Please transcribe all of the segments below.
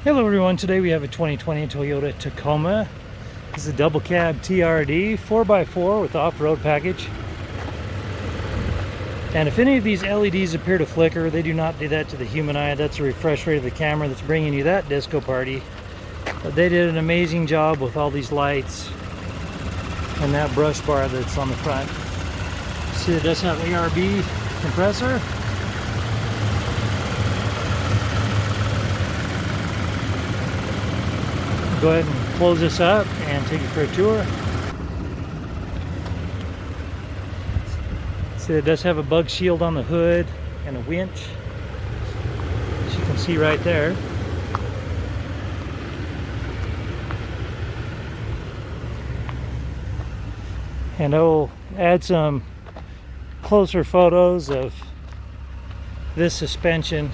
Hello everyone, today we have a 2020 Toyota Tacoma. This is a double cab TRD 4x4 with off-road package. And if any of these LEDs appear to flicker, they do not do that to the human eye. That's a refresh rate of the camera that's bringing you that disco party. But they did an amazing job with all these lights and that brush bar that's on the front. See, it does have ARB compressor. Go ahead and close this up and take it for a tour. See, it does have a bug shield on the hood and a winch, as you can see right there. And I will add some closer photos of this suspension.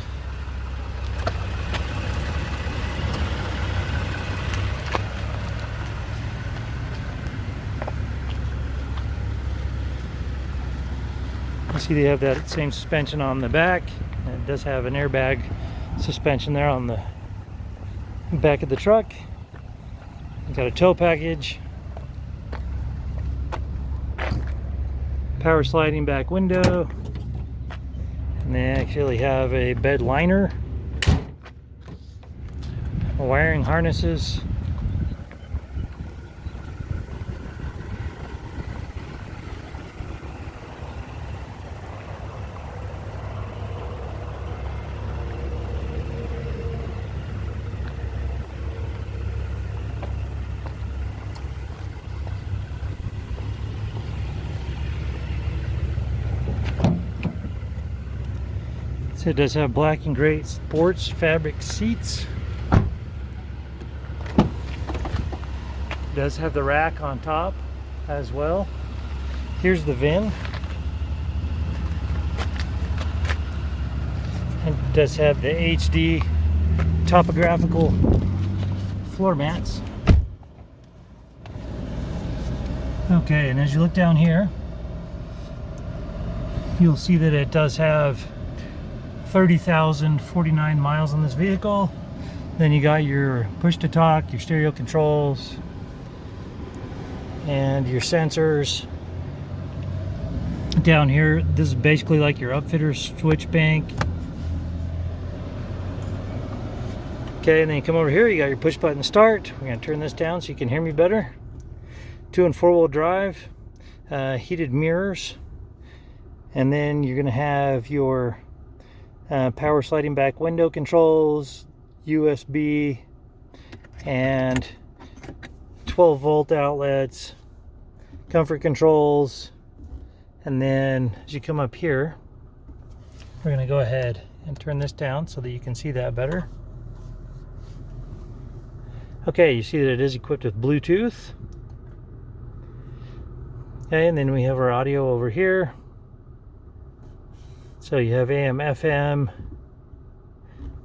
You see they have that same suspension on the back. And it does have an airbag suspension there on the back of the truck. You've got a tow package, power sliding back window, and they actually have a bed liner, wiring harnesses, so it does have black and gray sports fabric seats. It does have the rack on top as well. Here's the VIN. And it does have the HD topographical floor mats. Okay, and as you look down here, you'll see that it does have 30,049 miles on this vehicle. Then you got your push to talk, your stereo controls, and your sensors. Down here, this is basically like your upfitter's switch bank. Okay, and then you come over here, you got your push button start. We're going to turn this down so you can hear me better. 2- and 4-wheel drive, heated mirrors, and then you're going to have your power sliding back window controls, USB, and 12-volt outlets, comfort controls. And then as you come up here, we're going to go ahead and turn this down so that you can see that better. Okay, you see that it is equipped with Bluetooth. Okay, and then we have our audio over here. So you have AM, FM,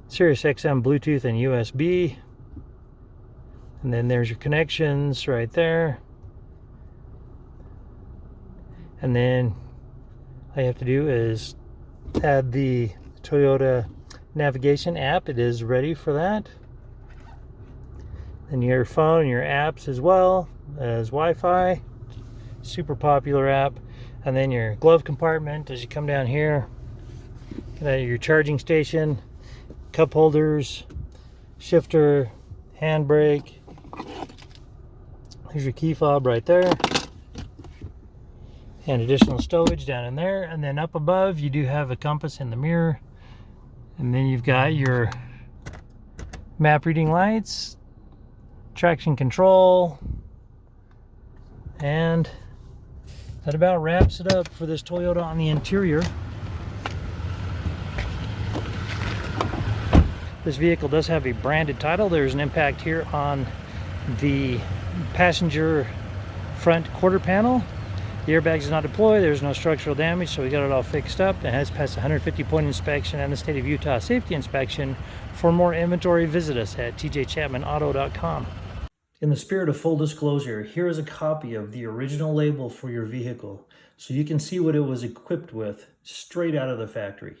Sirius XM, Bluetooth, and USB. And then there's your connections right there. And then all you have to do is add the Toyota navigation app. It is ready for that. And your phone and your apps as well as Wi-Fi. Super popular app. And then your glove compartment as you come down here. Your charging station, cup holders, shifter, handbrake. There's your key fob right there. And additional stowage down in there. And then up above you do have a compass in the mirror. And then you've got your map reading lights, traction control, and that about wraps it up for this Toyota on the interior. This vehicle does have a branded title. There's an impact here on the passenger front quarter panel. The airbags is not deployed. There's no structural damage, so we got it all fixed up. It has passed a 150-point inspection and the state of Utah safety inspection. For more inventory, visit us at tjchapmanauto.com. In the spirit of full disclosure, here is a copy of the original label for your vehicle so you can see what it was equipped with straight out of the factory.